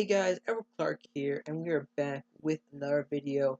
Hey guys, Edward Clark here, and we are back with another video.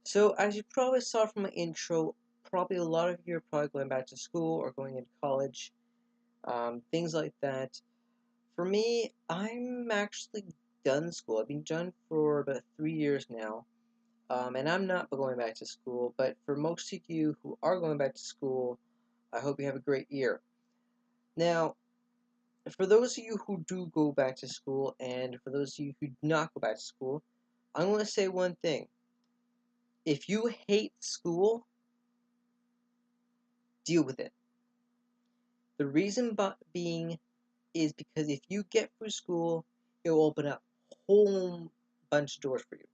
So, as you probably saw from my intro, probably a lot of you are probably going back to school or going into college, things like that. For me, I'm actually done school. I've been done for about 3 years now, and I'm not going back to school. But for most of you who are going back to school, I hope you have a great year. Now, for those of you who do go back to school, and for those of you who do not go back to school, I'm going to say one thing. If you hate school, deal with it. The reason being is because if you get through school, it will open up a whole bunch of doors for you.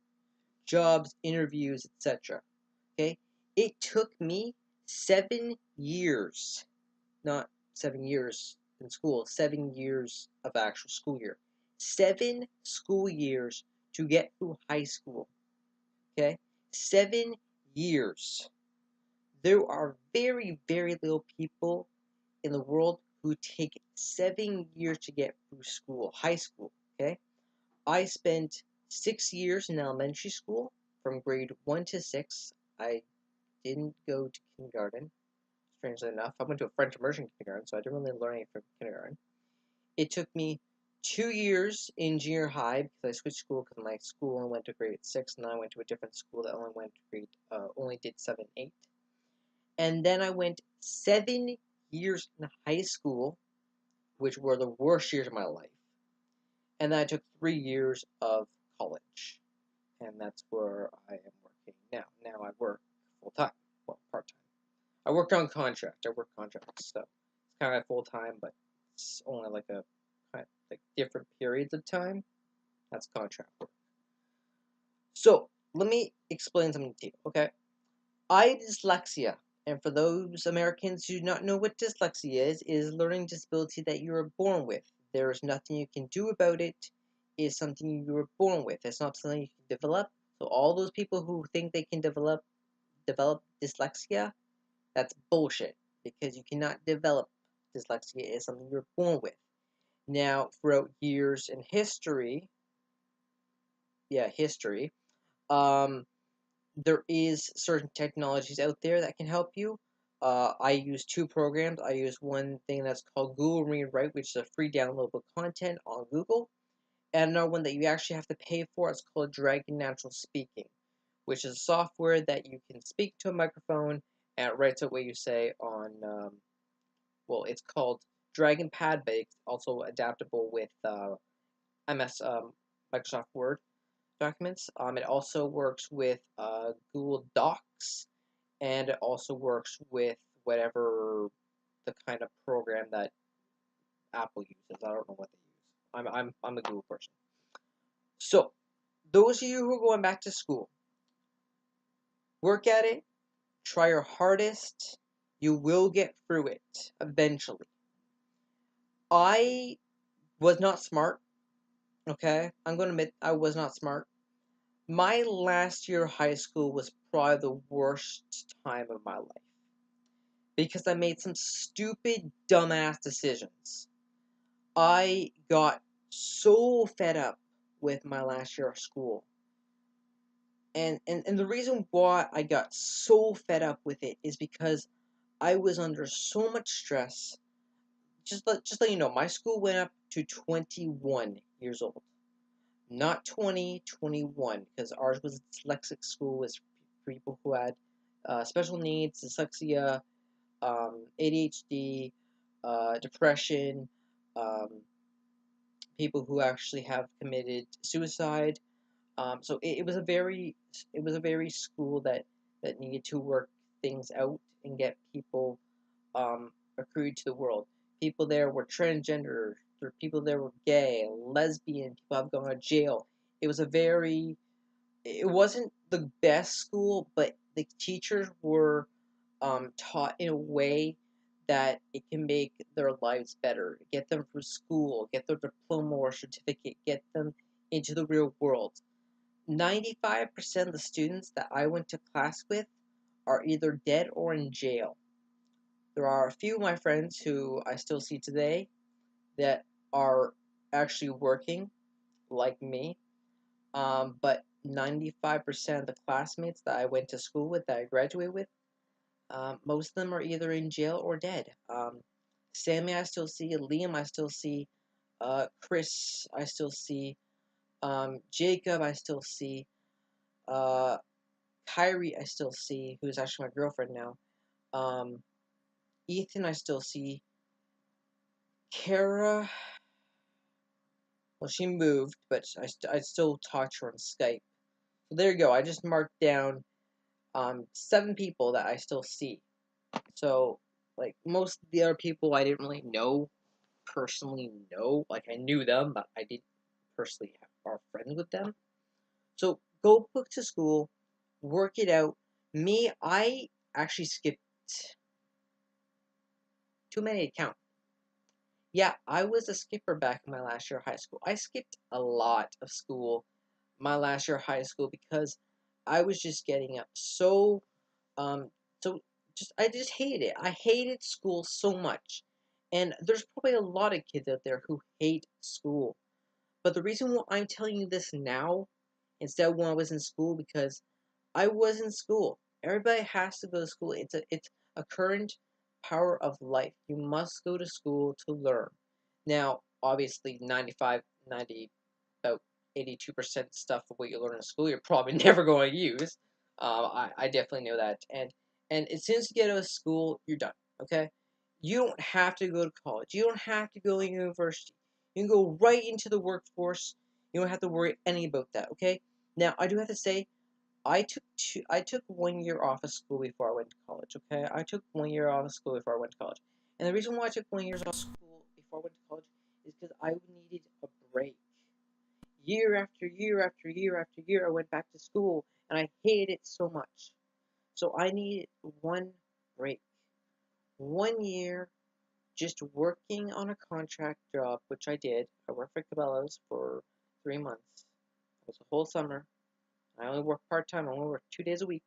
Jobs, interviews, etc. Okay? It took me 7 years, not 7 years in school, 7 years of actual school year. 7 school years to get through high school. Okay? 7 years. There are very, very little people in the world who take 7 years to get through school, high school, okay? I spent 6 years in elementary school from grade 1 to 6. I didn't go to kindergarten, strangely enough. I went to a French immersion kindergarten, so I didn't really learn anything from kindergarten. It took me 2 years in junior high because I switched school because my school only went to grade 6, and then I went to a different school that only went to only did 7, 8. And then I went 7 years in high school, which were the worst years of my life. And then I took 3 years of college. And that's where I am working now. Now I work full time. Well, part time. I worked on contract. I work contracts, so it's kind of like full time, but it's only like a like different periods of time. That's contract work. So let me explain something to you, okay? I have dyslexia, and for those Americans who do not know what dyslexia is learning disability that you are born with. There is nothing you can do about it. It is something you were born with. It's not something you can develop. So all those people who think they can develop dyslexia, that's bullshit, because you cannot develop dyslexia. It is something you're born with. Now, throughout years in history, um, there is certain technologies out there that can help you. I use two programs. I use one thing that's called Google Read Write, which is a free downloadable content on Google, and another one that you actually have to pay for. It's called Dragon Natural Speaking, which is a software that you can speak to a microphone and it writes out what you say on. Well, it's called Dragon Pad, but it's also adaptable with MS Microsoft Word documents. It also works with Google Docs, and it also works with whatever the kind of program that Apple uses. I don't know what they use. I'm a Google person. So, those of you who are going back to school, work at it, try your hardest. You will get through it eventually. I was not smart, okay? I'm going to admit I was not smart. My last year of high school was probably the worst time of my life because I made some stupid, dumbass decisions. I got so fed up with my last year of school. And the reason why I got so fed up with it is because I was under so much stress. Just let you know, my school went up to 21 years old. Not 20, 21, because ours was a dyslexic school, was for people who had special needs, dyslexia, ADHD, depression, um, people who actually have committed suicide. So it was a very school that needed to work things out and get people accrued to the world. People there were transgender. There were people there were gay, lesbian. People have gone to jail. It was a very. It wasn't the best school, but the teachers were taught in a way that it can make their lives better, get them through school, get their diploma or certificate, get them into the real world. 95% of the students that I went to class with are either dead or in jail. There are a few of my friends who I still see today that are actually working. like me. But 95% of the classmates that I went to school with, that I graduated with, most of them are either in jail or dead. Sammy, I still see. Liam, I still see. Chris, I still see. Jacob, I still see. Uh, Kyrie, I still see, who's actually my girlfriend now. Ethan, I still see. Kara, well, she moved, but I still talk to her on Skype. So there you go. I just marked down 7 people that I still see. So, like, most of the other people I didn't really personally know. Like, I knew them, but I didn't personally are friends with them. So, go book to school, work it out. Me, I actually skipped too many to count. Yeah, I was a skipper back in my last year of high school. I skipped a lot of school my last year of high school because I was just getting up um so just I just hated it. I hated school so much. And there's probably a lot of kids out there who hate school. But the reason why I'm telling you this now instead of when I was in school, because I was in school. Everybody has to go to school. It's a current power of life. You must go to school to learn. Now, obviously, 95, 90, about 82% stuff of what you learn in school, you're probably never going to use. I definitely know that. And as soon as you get out of school, you're done. Okay, you don't have to go to college. You don't have to go to university. You can go right into the workforce. You don't have to worry any about that. Okay. Now, I do have to say, I took 1 year off of school before I went to college. Okay, I took 1 year off of school before I went to college, and the reason why I took 1 year off of school before I went to college is because I needed a break. Year after year after year after year, I went back to school, and I hated it so much. So I needed one break, 1 year, just working on a contract job, which I did. I worked for Cabela's for 3 months. It was a whole summer. I only worked part time. I only worked 2 days a week.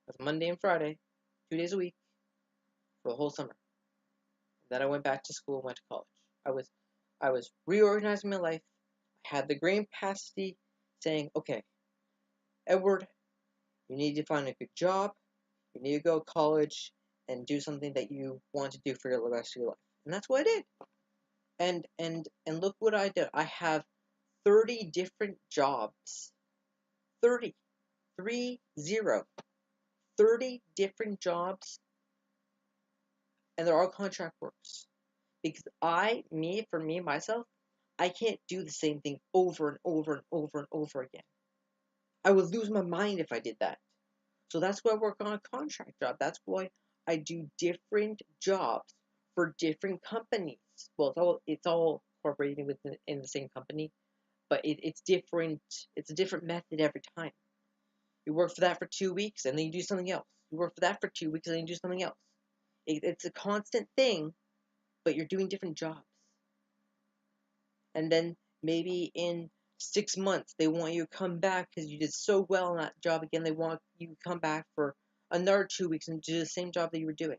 That's Monday and Friday, 2 days a week for the whole summer. Then I went back to school and went to college. I was I was reorganizing my life. I had the brain capacity saying, okay, Edward, you need to find a good job. You need to go to college and do something that you want to do for the rest of your life. And that's what I did. And look what I did. I have 30 different jobs. 30. 30. 30 different jobs, and they're all contract works. Because for me, myself, I can't do the same thing over and over and over and over again. I would lose my mind if I did that. So that's why I work on a contract job. That's why I do different jobs for different companies. Well, it's all incorporated in the same company, but it's different. It's a different method every time. You work for that for 2 weeks, and then you do something else. You work for that for 2 weeks, and then you do something else. It's a constant thing, but you're doing different jobs. And then maybe in 6 months they want you to come back because you did so well in that job again. They want you to come back for another 2 weeks and do the same job that you were doing.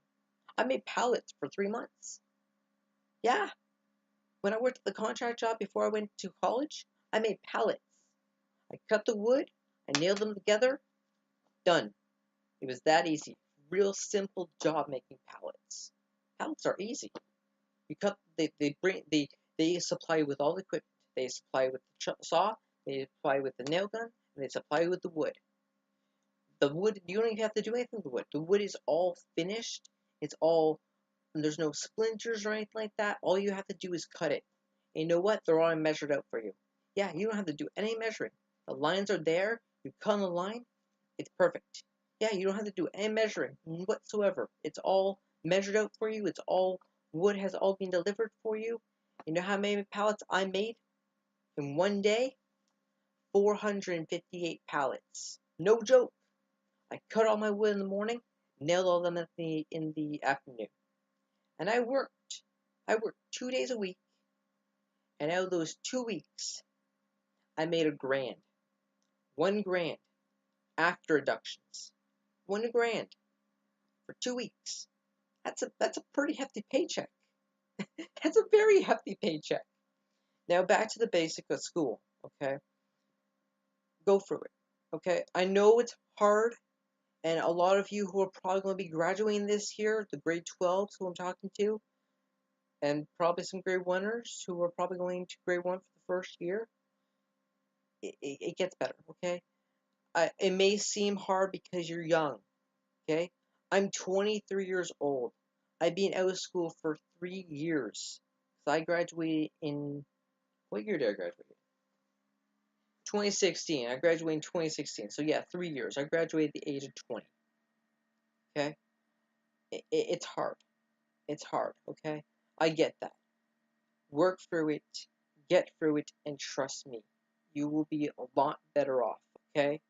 I made pallets for 3 months. Yeah, when I worked at the contract job before I went to college, I made pallets. I cut the wood, I nailed them together, done. It was that easy. Real simple job making pallets. Pallets are easy. You cut. They supply you with all the equipment. They supply you with the saw. They supply you with the nail gun, and they supply you with the wood. The wood, you don't even have to do anything with the wood. The wood is all finished. It's all. There's no splinters or anything like that. All you have to do is cut it. And you know what? They're all measured out for you. Yeah, you don't have to do any measuring. The lines are there. You cut on the line. It's perfect. Yeah, you don't have to do any measuring whatsoever. It's all measured out for you. It's all wood has all been delivered for you. You know how many pallets I made in one day? 458 pallets. No joke. I cut all my wood in the morning, nailed all them in the afternoon. And I worked. I worked 2 days a week, and out of those 2 weeks, I made $1,000. $1,000 after deductions. $1,000 for 2 weeks. That's a pretty hefty paycheck. That's a very hefty paycheck. Now back to the basic of school. okay? Go through it, okay? I know it's hard, and a lot of you who are probably going to be graduating this year, the grade 12s who I'm talking to, and probably some grade 1ers who are probably going to grade 1 for the first year, it gets better, okay? It may seem hard because you're young, okay? I'm 23 years old. I've been out of school for 3 years. So I graduated in, what year did I graduate? 2016. I graduated in 2016. So yeah, 3 years. I graduated at the age of 20. Okay? It's hard. It's hard, okay? I get that. Work through it, get through it, and trust me, you will be a lot better off, okay?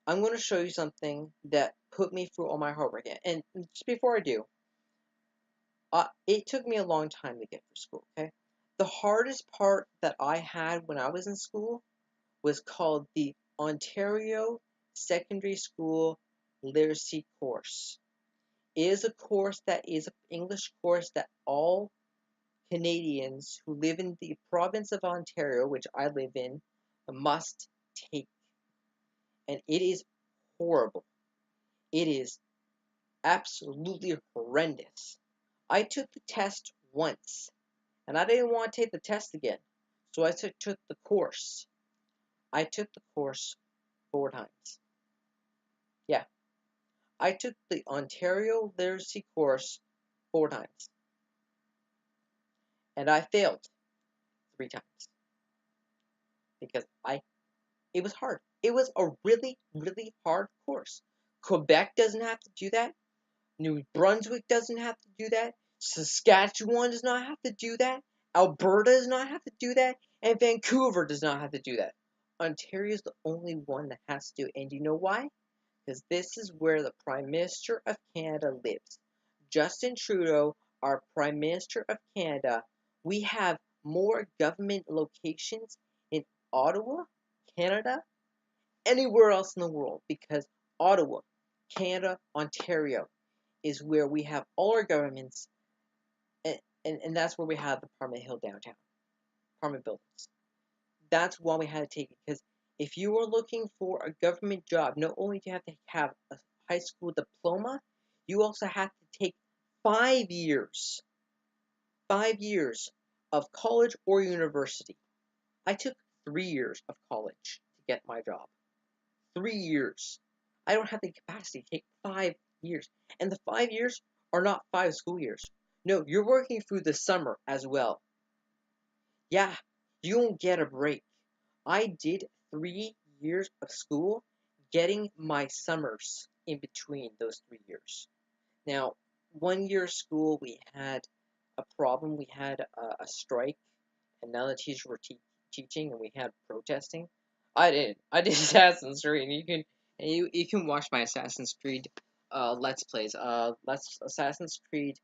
I'm going to show you something that put me through all my hard work. And just before I do, it took me a long time to get through school, okay? The hardest part that I had when I was in school was called the Ontario Secondary School Literacy Course. It is a course that is an English course that all Canadians who live in the province of Ontario, which I live in, must take. And it is horrible. It is absolutely horrendous. I took the test once, and I didn't want to take the test again, so I took the course. I took the course 4 times. Yeah, I took the Ontario Literacy course 4 times, and I failed 3 times because it was hard. It was a really, really hard course. Quebec doesn't have to do that. New Brunswick doesn't have to do that. Saskatchewan does not have to do that. Alberta does not have to do that. And Vancouver does not have to do that. Ontario is the only one that has to do it. And you know why? Because this is where the Prime Minister of Canada lives. Justin Trudeau, our Prime Minister of Canada, we have more government locations in Ottawa, Canada, anywhere else in the world because Ottawa, Canada, Ontario is where we have all our governments, and that's where we have the Parliament Hill downtown, Parliament buildings. That's why we had to take it, because if you are looking for a government job, not only do you have to have a high school diploma, you also have to take 5 years, 5 years of college or university. I took 3 years of college to get my job. 3 years. I don't have the capacity to take 5 years. And the 5 years are not 5 school years. No, you're working through the summer as well. Yeah, you don't get a break. I did 3 years of school, getting my summers in between those 3 years. Now, 1 year of school, we had a problem. We had a strike, and none of the teachers were teaching, and we had protesting. I didn't. I did Assassin's Creed. You can watch my Assassin's Creed Let's Plays. Let's Assassin's Creed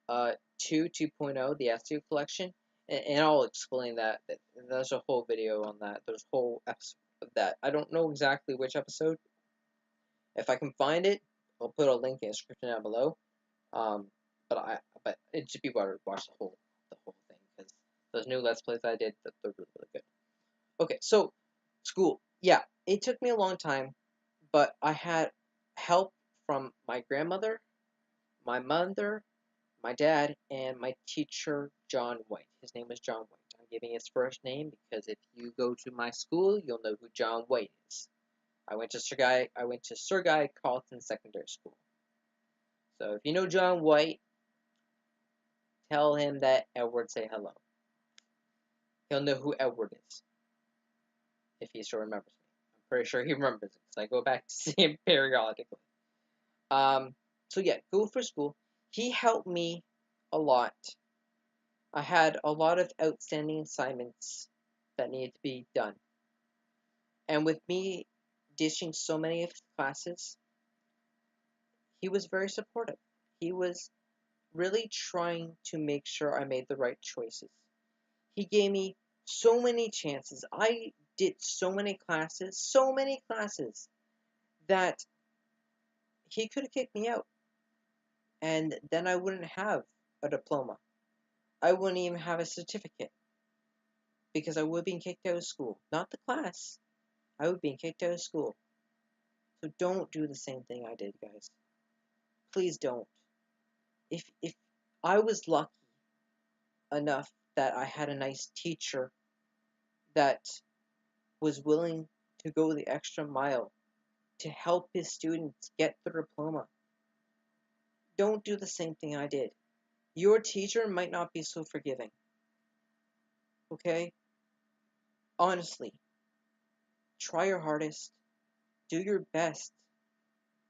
2.0, the Ezio collection, and I'll explain that. There's a whole video on that. There's a whole episode of that. I don't know exactly which episode. If I can find it, I'll put a link in the description down below. Um, but it should be better to watch the whole thing because those new Let's Plays I did, they're really, really good. Okay, so school. Yeah, it took me a long time, but I had help from my grandmother, my mother, my dad, and my teacher, John White. His name was John White. I'm giving his first name because if you go to my school, you'll know who John White is. I went to Sir Guy Carleton Secondary School. So if you know John White, tell him that Edward say hello. He'll know who Edward is if he still remembers me. I'm pretty sure he remembers it because I go back to see him periodically. So yeah, go for school. He helped me a lot. I had a lot of outstanding assignments that needed to be done. And with me ditching so many of his classes, he was very supportive. He was really trying to make sure I made the right choices. He gave me so many chances. I did so many classes that he could have kicked me out. And then I wouldn't have a diploma. I wouldn't even have a certificate. because I would have been kicked out of school. Not the class. I would have been kicked out of school. So don't do the same thing I did, guys. Please don't. If I was lucky enough that I had a nice teacher that was willing to go the extra mile to help his students get their diploma, don't do the same thing I did. Your teacher might not be so forgiving. Okay? Honestly, try your hardest, do your best,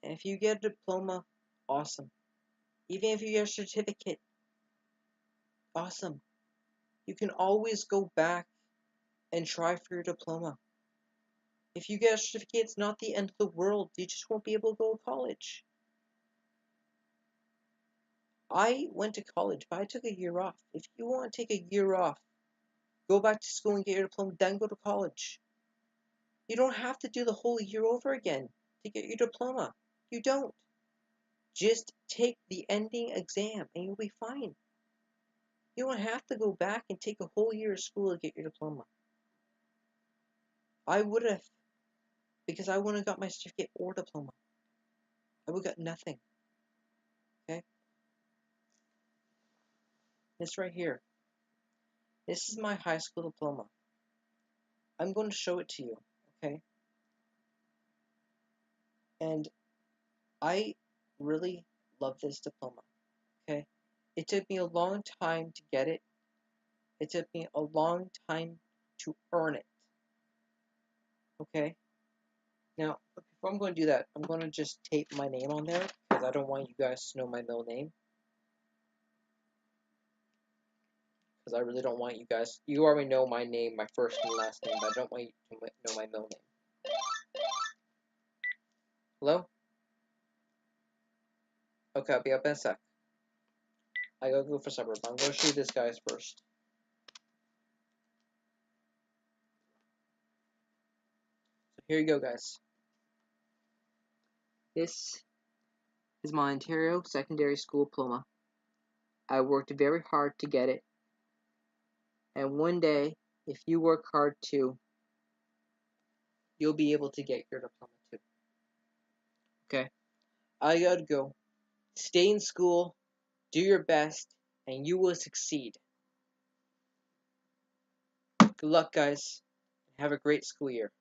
and if you get a diploma, awesome. Even if you get a certificate, awesome. You can always go back and try for your diploma. If you get a certificate, it's not the end of the world. You just won't be able to go to college. I went to college, but I took a year off. If you want to take a year off, go back to school and get your diploma, then go to college. You don't have to do the whole year over again to get your diploma. You don't. Just take the ending exam and you'll be fine. You don't have to go back and take a whole year of school to get your diploma. I would have, because I wouldn't have got my certificate or diploma. I would have got nothing. Okay? This right here. This is my high school diploma. I'm going to show it to you. Okay? And I really love this diploma. Okay? It took me a long time to get it. It took me a long time to earn it. Okay? Now, before I'm going to do that, I'm going to just tape my name on there because I don't want you guys to know my middle name. Because I really don't want you guys. You already know my name, my first and last name, but I don't want you to know my middle name. Hello? Okay, I'll be up in a sec. I gotta go for supper, but I'm gonna show you this guys first. So here you go, guys. This is my Ontario Secondary School diploma. I worked very hard to get it. And one day, if you work hard too, you'll be able to get your diploma too. Okay? I gotta go. Stay in school, do your best, and you will succeed. Good luck, guys. Have a great school year.